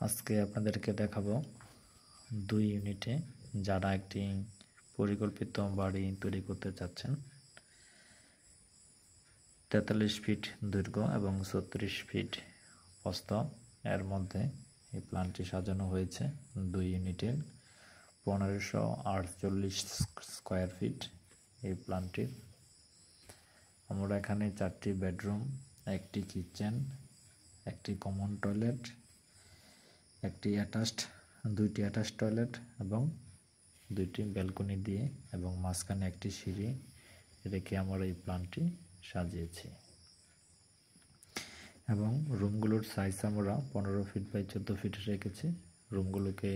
আজকে আপনাদেরকে দেখাবো 2 ইউনিটে যারা একটি পরিকল্পিত বাড়ি তৈরি করতে চাচ্ছেন 43 ফিট দৈর্ঘ্য এবং 36 ফিট প্রস্থ এর মধ্যে এই প্ল্যানটি সাজানো হয়েছে 2 ইউনিটের 1548 স্কয়ার ফিট এই প্ল্যানটির। আমরা এখানে 4টি বেডরুম, একটি কিচেন, একটি কমন টয়লেট, দুইটি অ্যাটাচড টয়লেট এবং 2টি ব্যালকনি দিয়ে এবং মাঝখানে একটি সিঁড়ি রেখে আমরা এই প্ল্যানটি সাজিয়েছি। এবং রুমগুলোর সাইজ আমরা 15 ফিট বাই 14 ফিট রেখেছি। রুমগুলোকে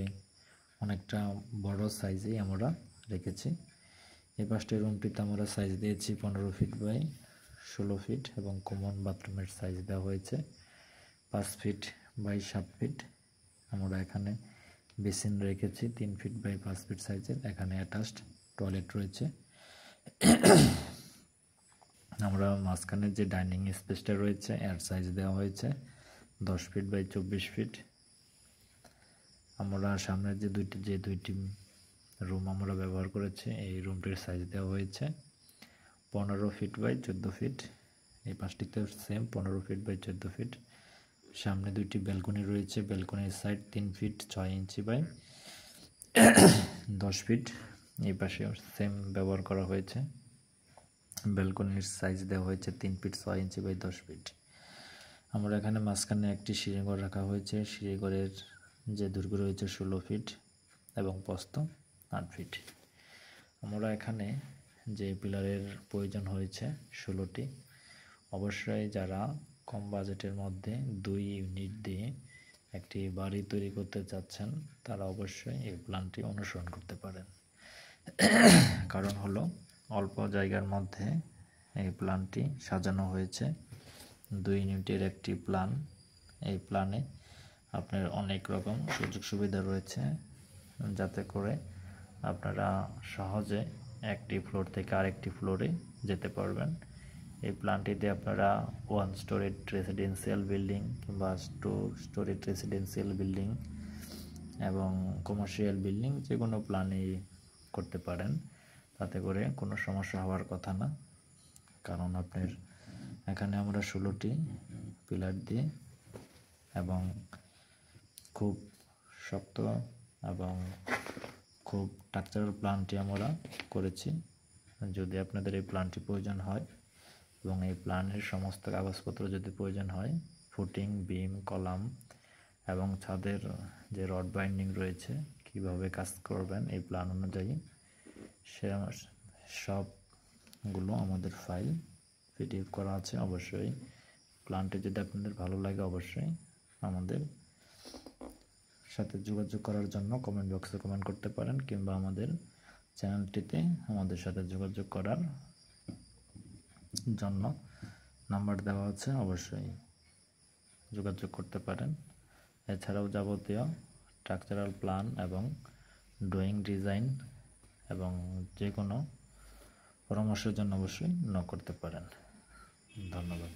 অনেকটা বড় সাইজেই আমরা রেখেছি। এই পাশটি রুমটিতে আমরা সাইজ দিয়েছি 15 ফিট বাই 16 ফিট এবং কমন বাথরুমের সাইজ দেওয়া হয়েছে 5 ফিট বাই 7 ফিট। আমরা এখানে বেসিন রেখেছি 3 ফিট বাই 5 ফিট সাইজের। এখানে অ্যাটাচড টয়লেট রয়েছে। আমরা মাঝখানে যে ডাইনিং স্পেসটা রয়েছে এর সাইজ দেওয়া হয়েছে 10 ফিট বাই 24 ফিট। আমরা সামনের যে দুইটি রুম আমরা ব্যবহার করেছি এই রুমটির সাইজ দেওয়া হয়েছে 15 ফিট বাই 14 ফিট। এই পাশটিতে সেম 15 ফিট বাই 14 ফিট। সামনে 2টি ব্যালকনি রয়েছে। ব্যালকনির side 3 feet 6 inch by 10 feet. এই পাশে সেম ব্যবহার করা হয়েছে। ব্যালকনির সাইজ দেওয়া হয়েছে 3 ফিট 6 ইঞ্চি বাই 10 ফিট। আমরা এখানে মাঝখানে একটি সিঁড়িঘর রাখা হয়েছে। সিঁড়িঘরের যে দৈর্ঘ্য রয়েছে 16 ফিট এবং প্রস্থ 8 ফিট। আমরা এখানে যে পিলারের প্রয়োজন হয়েছে 16টি। অবশ্যই যারা কম বাজেটের মধ্যে 2 ইউনিট দিয়ে একটি বাড়ি তৈরি করতে চাচ্ছেন তারা অবশ্যই এই প্ল্যানটি অনুসরণ করতে পারেন। কারণ হলো অল্প জায়গার মধ্যে এই প্ল্যানটি সাজানো হয়েছে। 2 ইউনিটের একটি প্ল্যান। এই প্ল্যানে আপনার অনেক রকম সুযোগ সুবিধা রয়েছে যাতে করে আপনারা সহজে একটি ফ্লোর থেকে আরেকটি ফ্লোরে যেতে পারবেন। এই প্ল্যানটিতে আপনারা 1 স্টোরেড রেসিডেন্সিয়াল বিল্ডিং কিংবা 2 স্টোরেড রেসিডেন্সিয়াল বিল্ডিং এবং কমার্শিয়াল বিল্ডিং যে কোনো প্ল্যানই করতে পারেন। তাতে করে কোনো সমস্যা হওয়ার কথা না। কারণ আপনার এখানে আমরা 16টি পিলার দিয়ে এবং খুব শক্ত এবং খুব স্ট্রাকচারাল প্ল্যানটি আমরা করেছি। যদি আপনাদের এই প্ল্যানটি প্রয়োজন হয় এবং এই প্ল্যানের সমস্ত কাগজপত্র যদি প্রয়োজন হয়, ফুটিং, বিম, কলাম এবং ছাদের যে রড বাইন্ডিং রয়েছে কিভাবে কাজ করবেন এই প্ল্যান অনুযায়ী সে সবগুলো আমাদের ফাইল পিডিএফ করা আছে। অবশ্যই প্ল্যানটি যদি আপনাদের ভালো লাগে অবশ্যই আমাদের সাথে যোগাযোগ করার জন্য কমেন্ট বক্সে কমেন্ট করতে পারেন কিংবা আমাদের চ্যানেলটিতে আমাদের সাথে যোগাযোগ করার জন্য নাম্বার দেওয়া আছে, অবশ্যই যোগাযোগ করতে পারেন। এছাড়াও যাবতীয় স্ট্রাকচারাল প্ল্যান এবং ড্রয়িং ডিজাইন এবং যে কোনো পরামর্শের জন্য অবশ্যই নক করতে পারেন। ধন্যবাদ।